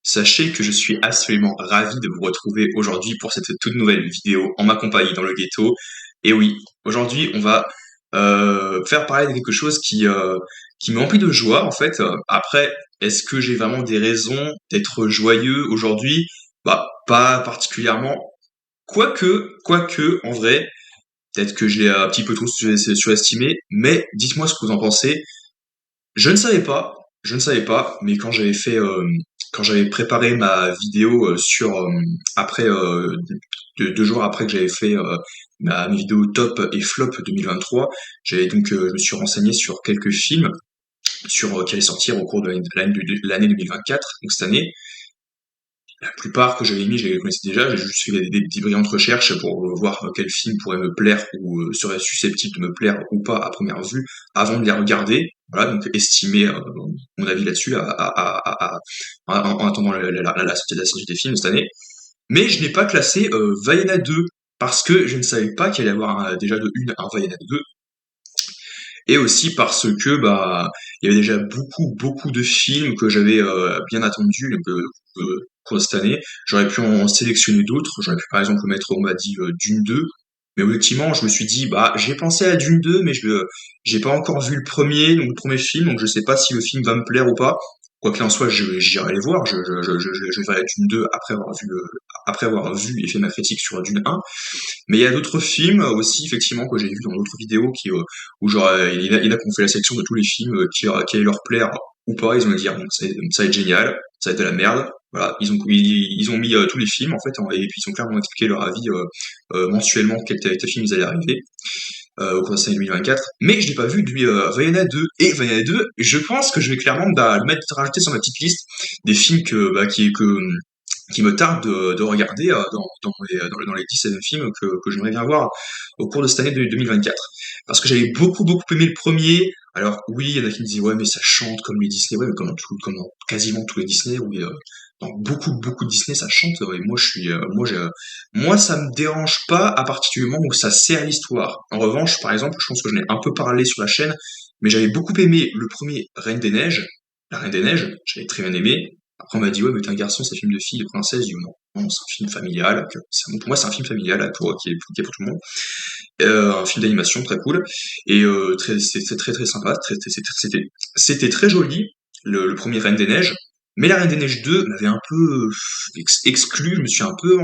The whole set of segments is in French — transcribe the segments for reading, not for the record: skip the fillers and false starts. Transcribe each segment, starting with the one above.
Sachez que je suis absolument ravi de vous retrouver aujourd'hui pour cette toute nouvelle vidéo en ma compagnie dans le ghetto. Et oui, aujourd'hui on va faire parler de quelque chose qui me remplit de joie en fait. Après, est-ce que j'ai vraiment des raisons d'être joyeux aujourd'hui? Bah, pas particulièrement. Quoique, en vrai, peut-être que j'ai un petit peu trop surestimé, mais dites-moi ce que vous en pensez. Je ne savais pas, je ne savais pas, mais quand j'avais préparé ma vidéo après 2 jours après que j'avais fait mes vidéos top et flop 2023, je me suis renseigné sur quelques films qui allaient sortir au cours de l'année 2024, donc cette année. La plupart que j'avais mis, je les connaissais déjà, j'ai juste fait des petites brillantes recherches pour voir quel film pourrait me plaire ou serait susceptible de me plaire ou pas à première vue avant de les regarder. Voilà, donc estimer mon avis là-dessus en attendant la sortie des films cette année. Mais je n'ai pas classé Vaiana 2 parce que je ne savais pas qu'il allait y avoir déjà de une un Vaiana 2 et aussi parce que bah il y avait déjà beaucoup de films que j'avais bien attendus pour cette année. J'aurais pu en sélectionner d'autres. J'aurais pu par exemple mettre, on m'a dit Dune 2. Mais objectivement, je me suis dit, bah, j'ai pensé à Dune 2, mais j'ai pas encore vu le premier, donc le premier film, donc je sais pas si le film va me plaire ou pas. Quoi qu'il en soit, j'irai les voir. Je verrai Dune 2 après avoir vu et fait ma critique sur Dune 1. Mais il y a d'autres films aussi, effectivement, que j'ai vu dans d'autres vidéos où genre, il y en a qui ont fait la sélection de tous les films qui allaient leur plaire ou pas. Ils ont dit, ah, bon, ça va être génial, ça va être de la merde. Voilà, ils ont mis tous les films, en fait, et puis ils ont clairement expliqué leur avis mensuellement quel film ils allaient arriver au cours de cette année 2024. Mais je n'ai pas vu Vaiana 2. Et Vaiana 2, je pense que je vais clairement le mettre, rajouter sur ma petite liste des films qui me tarde de regarder dans les 10 films que j'aimerais bien voir au cours de cette année de 2024. Parce que j'avais beaucoup aimé le premier. Alors oui, il y en a qui me disent ouais mais ça chante comme les Disney, ouais mais comme dans quasiment tous les Disney, oui, dans beaucoup de Disney ça chante. Et moi ça me dérange pas à partir du moment où ça sert l'histoire. En revanche, par exemple, je pense que j'en ai un peu parlé sur la chaîne, mais j'avais beaucoup aimé le premier Reine des Neiges, la Reine des Neiges, j'avais très bien aimé. Après, on m'a dit, ouais, mais t'es un garçon, c'est un film de fille, de princesse. J'ai dit, non, c'est un film familial. Pour moi, c'est un film familial qui est pour tout le monde. Un film d'animation très cool. Et c'est très sympa. C'était très joli, le premier Reine des Neiges. Mais la Reine des Neiges 2 m'avait un peu exclu. Je me suis un peu,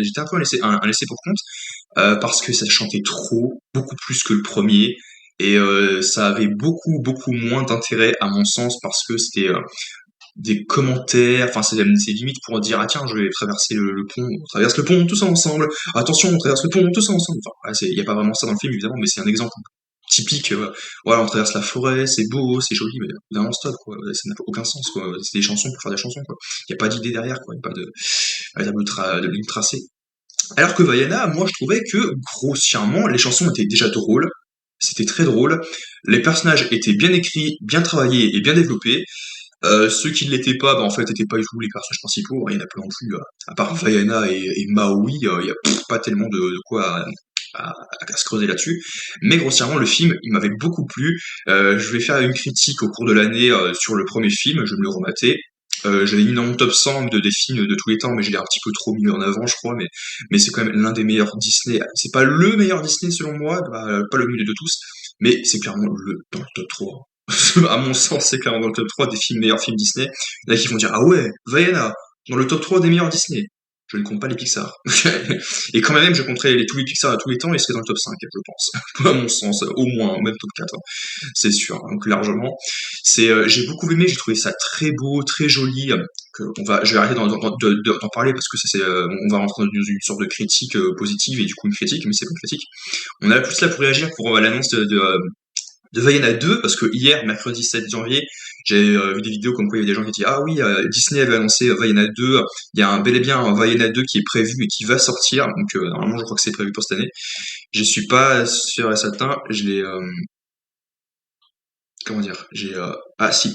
j'étais un peu un laissé pour compte parce que ça chantait trop, beaucoup plus que le premier. Et ça avait beaucoup moins d'intérêt à mon sens parce que c'était des commentaires, enfin c'est limite pour dire ah tiens je vais traverser le pont, on traverse le pont tous ensemble, attention on traverse le pont tous ensemble, enfin voilà, il y a pas vraiment ça dans le film évidemment mais c'est un exemple typique, voilà on traverse la forêt, c'est beau, c'est joli mais évidemment stop quoi, ça n'a aucun sens quoi, c'est des chansons pour faire des chansons quoi, il y a pas d'idée derrière quoi, il y a pas de ligne tracée. Alors que Vaiana, moi je trouvais que grossièrement les chansons étaient déjà drôles, c'était très drôle, les personnages étaient bien écrits, bien travaillés et bien développés. Ceux qui ne l'étaient pas, bah, en fait, n'étaient pas du tout les personnages principaux. Il y en a pas non plus, à part Vaiana et Maui, il y a pas tellement de quoi à se creuser là-dessus. Mais grossièrement, le film, il m'avait beaucoup plu. Je vais faire une critique au cours de l'année sur le premier film, je vais me le remater. J'avais mis dans mon top 100 des films de tous les temps, mais je l'ai un petit peu trop mis en avant, je crois. Mais c'est quand même l'un des meilleurs Disney. C'est pas le meilleur Disney selon moi, bah, pas le mieux de tous, mais c'est clairement dans le top 3. À mon sens, c'est clairement dans le top 3 des meilleurs films Disney. Il y en a qui vont dire, ah ouais, Vaiana, dans le top 3 des meilleurs Disney. Je ne compte pas les Pixar. Et quand même, je compterais tous les Pixar à tous les temps, et serait dans le top 5, je pense. À mon sens, au moins, même top 4, hein. C'est sûr, hein, donc largement. J'ai beaucoup aimé, j'ai trouvé ça très beau, très joli. Je vais arrêter d'en parler parce que on va rentrer dans une sorte de critique positive, et du coup une critique, mais c'est pas une critique. On a plus là pour réagir pour l'annonce de Vaiana 2, parce que hier, mercredi 7 janvier, j'ai vu des vidéos comme quoi il y avait des gens qui disaient ah oui, Disney avait annoncé Vaiana 2, il y a bel et bien un Vaiana 2 qui est prévu et qui va sortir, donc normalement je crois que c'est prévu pour cette année. Je suis pas sûr et certain, je l'ai comment dire, ah si,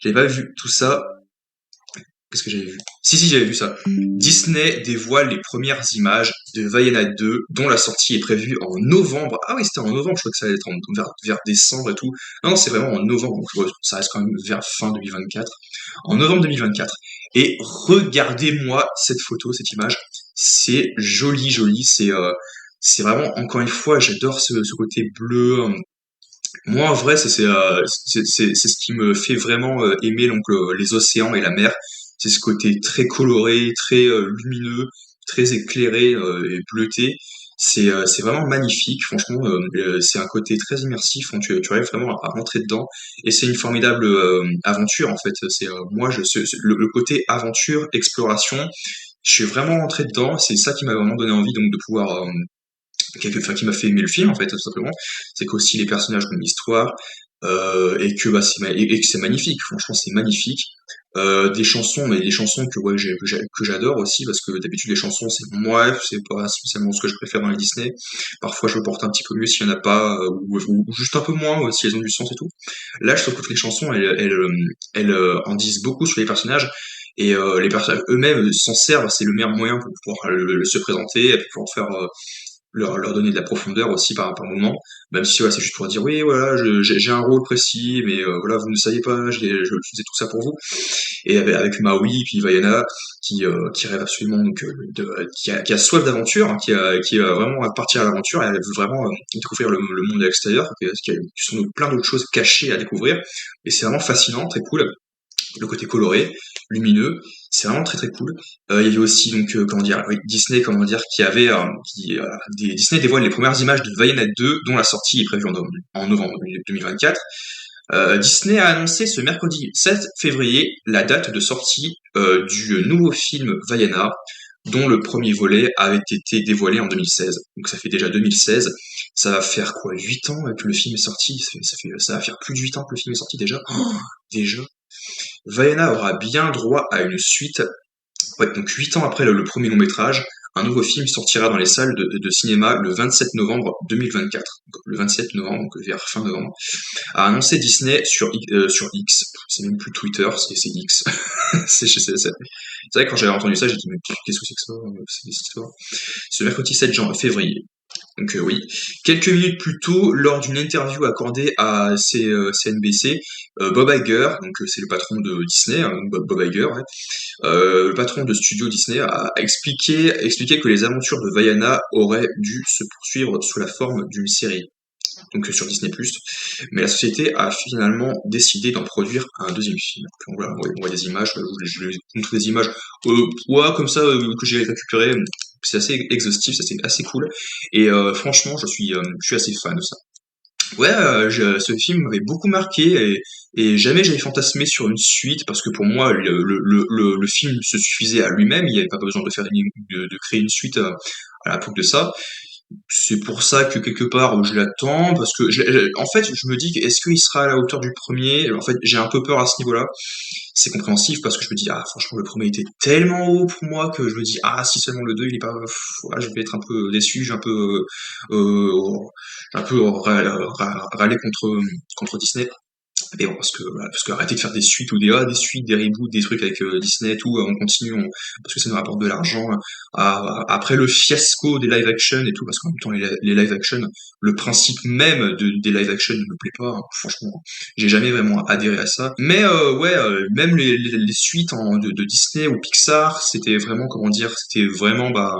j'avais pas vu tout ça. Qu'est-ce que j'avais vu? Si, j'avais vu ça. Disney dévoile les premières images de Vaiana 2, dont la sortie est prévue en novembre. Ah oui, c'était en novembre, je crois que ça allait être vers décembre et tout. Non, c'est vraiment en novembre, donc ça reste quand même vers fin 2024. En novembre 2024. Et regardez-moi cette photo, cette image. C'est joli, joli. C'est vraiment, encore une fois, j'adore ce côté bleu. Moi, en vrai, c'est ce qui me fait vraiment aimer donc les océans et la mer. C'est ce côté très coloré, très lumineux, très éclairé et bleuté. C'est vraiment magnifique, franchement. C'est un côté très immersif. Hein, tu arrives vraiment à rentrer dedans, et c'est une formidable aventure en fait. Le côté aventure, exploration. Je suis vraiment rentré dedans. C'est ça qui m'a vraiment donné envie donc de pouvoir enfin, qui m'a fait aimer le film en fait tout simplement. C'est qu'aussi les personnages ont une histoire, et que bah et que c'est magnifique, franchement c'est magnifique. Des chansons, mais des chansons que ouais que j'adore aussi, parce que d'habitude les chansons c'est pas spécialement ce que je préfère dans les Disney. Parfois je le porte un petit peu mieux s'il y en a pas, ou juste un peu moins si elles ont du sens et tout. Là je trouve que les chansons elles en disent beaucoup sur les personnages, et les personnages eux-mêmes s'en servent. C'est le meilleur moyen pour pouvoir se présenter, et puis pour faire leur donner de la profondeur aussi par moment, même si ouais, c'est juste pour dire oui, voilà, j'ai un rôle précis, mais voilà, vous ne savez pas, je faisais tout ça pour vous. Et avec Maui, puis Vaiana, qui rêve absolument, donc, qui a soif d'aventure, hein, qui a vraiment à partir à l'aventure, et elle veut vraiment découvrir le monde extérieur, qui sont plein d'autres choses cachées à découvrir, et c'est vraiment fascinant, très cool. Le côté coloré, lumineux, c'est vraiment très très cool. Il y avait aussi donc comment dire, oui, Disney, comment dire, Disney dévoile les premières images de Vaiana 2, dont la sortie est prévue en novembre 2024. Disney a annoncé ce mercredi 7 février la date de sortie du nouveau film Vaiana, dont le premier volet avait été dévoilé en 2016. Donc ça fait déjà 2016. Ça va faire quoi, 8 ans que le film est sorti? Ça va faire plus de 8 ans que le film est sorti déjà. Oh, déjà. Vaiana aura bien droit à une suite. Ouais, donc 8 ans après le premier long métrage, un nouveau film sortira dans les salles de cinéma le 27 novembre 2024. Donc, le 27 novembre, donc vers fin novembre, a annoncé Disney sur X. C'est même plus Twitter, c'est X. C'est vrai que quand j'avais entendu ça, j'ai dit mais qu'est-ce que c'est que ça, cette histoire. Ce mercredi 7 février. Donc oui. Quelques minutes plus tôt, lors d'une interview accordée à CNBC, Bob Iger, donc c'est le patron de Disney, hein, Bob Iger, ouais, le patron de studio Disney a expliqué que les aventures de Vaiana auraient dû se poursuivre sous la forme d'une série, donc sur Disney+. Mais la société a finalement décidé d'en produire un deuxième film. Donc, voilà, on voit des images, je vais vous montrer des images ouais, comme ça que j'ai récupérées. C'est assez exhaustif, ça c'est assez cool. Et franchement, je suis assez fan de ça. Ouais, ce film m'avait beaucoup marqué, et jamais j'avais fantasmé sur une suite, parce que pour moi le film se suffisait à lui-même, il n'y avait pas besoin de créer une suite à la de ça. C'est pour ça que quelque part je l'attends, parce que en fait je me dis, est-ce qu'il sera à la hauteur du premier? En fait j'ai un peu peur à ce niveau-là. C'est compréhensif, parce que je me dis, ah franchement le premier était tellement haut pour moi, que je me dis, ah si seulement le 2 il est pas, ouais, je vais être un peu déçu, j'ai un peu râlé contre Disney. Mais bon, parce que arrêter de faire des suites, ou des suites, des reboots, des trucs avec Disney et tout, on continue, parce que ça nous rapporte de l'argent. Après le fiasco des live action et tout, parce qu'en même temps les live action, le principe même des live action ne me plaît pas, hein. Franchement, j'ai jamais vraiment adhéré à ça. Mais ouais, même les suites de Disney ou Pixar, c'était vraiment, comment dire, c'était vraiment bah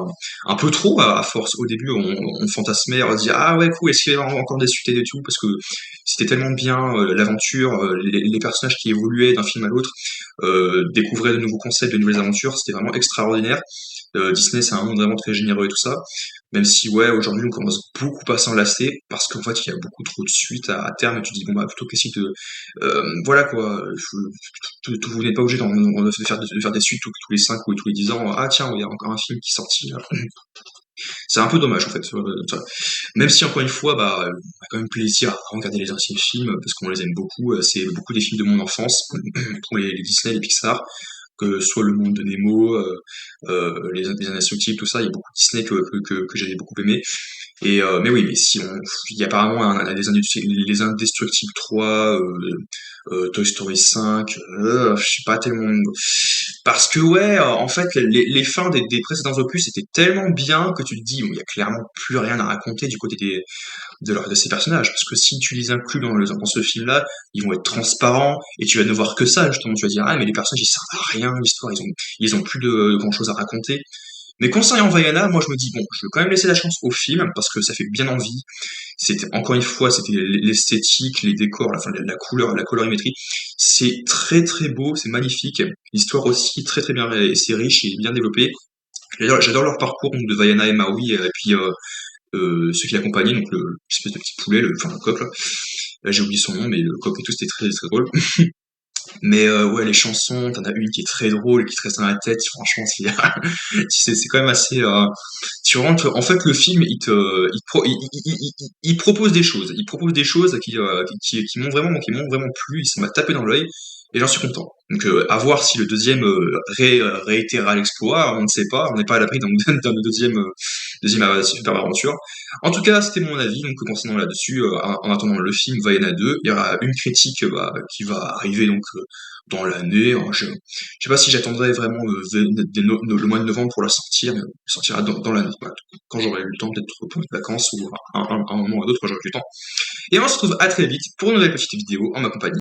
un peu trop à force. Au début, on fantasmait, on se dit ah ouais cool, est-ce qu'il y a encore des suites et tout, parce que c'était tellement bien, l'aventure, les personnages qui évoluaient d'un film à l'autre, découvraient de nouveaux concepts, de nouvelles aventures, c'était vraiment extraordinaire. Disney, c'est un monde vraiment très généreux et tout ça. Même si, ouais, aujourd'hui, on commence beaucoup à s'en lasser, parce qu'en fait, il y a beaucoup trop de suites à terme, et tu te dis, bon, bah, plutôt qu'essayer voilà, quoi, vous n'êtes pas obligé de faire des suites tous les 5 ou tous les 10 ans. Ah, tiens, il y a encore un film qui est sorti, là. C'est un peu dommage en fait. Même si encore une fois, bah, on a quand même plaisir à regarder les anciens films, parce qu'on les aime beaucoup. C'est beaucoup des films de mon enfance, pour les Disney, les Pixar. que ce soit le monde de Nemo, les Indestructibles, tout ça, il y a beaucoup de Disney que j'avais beaucoup aimé. Mais oui, mais si on, il y a apparemment les Indestructibles 3, Toy Story 5, je sais pas tellement. Parce que ouais, en fait, les fins des précédents opus étaient tellement bien que tu te dis, bon, il y a clairement plus rien à raconter du côté de ces personnages. Parce que si tu les inclus dans ce film-là, ils vont être transparents et tu vas ne voir que ça, justement. Tu vas dire, ah, mais les personnages, ils servent à rien, l'histoire, ils ont plus de grand-chose à raconter. Mais concernant Vaiana, moi je me dis bon, je vais quand même laisser la chance au film parce que ça fait bien envie. C'était encore une fois, c'était l'esthétique, les décors, enfin la couleur, la colorimétrie. C'est très très beau, c'est magnifique. L'histoire aussi très très bien, c'est riche et bien développé. J'adore leur parcours donc, de Vaiana et Maui et puis ceux qui l'accompagnaient, donc l'espèce de petit poulet, enfin le coq là. J'ai oublié son nom, mais le coq et tout, c'était très très drôle. Mais ouais, les chansons, t'en as une qui est très drôle et qui te reste dans la tête. Franchement, c'est quand même assez. Tu rentres. En fait, le film, il propose des choses. Il propose des choses qui m'ont vraiment plu. Ça m'a tapé dans l'œil et j'en suis content. Donc, à voir si le deuxième réitérera l'exploit. On ne sait pas. On n'est pas à l'abri d'un deuxième super aventure. En tout cas, c'était mon avis. Donc, concernant là-dessus, en attendant le film Vaiana 2, il y aura une critique qui va arriver donc dans l'année. Je sais pas si j'attendrai vraiment le mois de novembre pour la sortir, mais elle sortira dans l'année. Voilà. Quand j'aurai eu le temps, peut-être pour les vacances ou un moment ou à d'autres quand j'aurai du temps. Et on se retrouve à très vite pour une nouvelle petite vidéo en ma compagnie.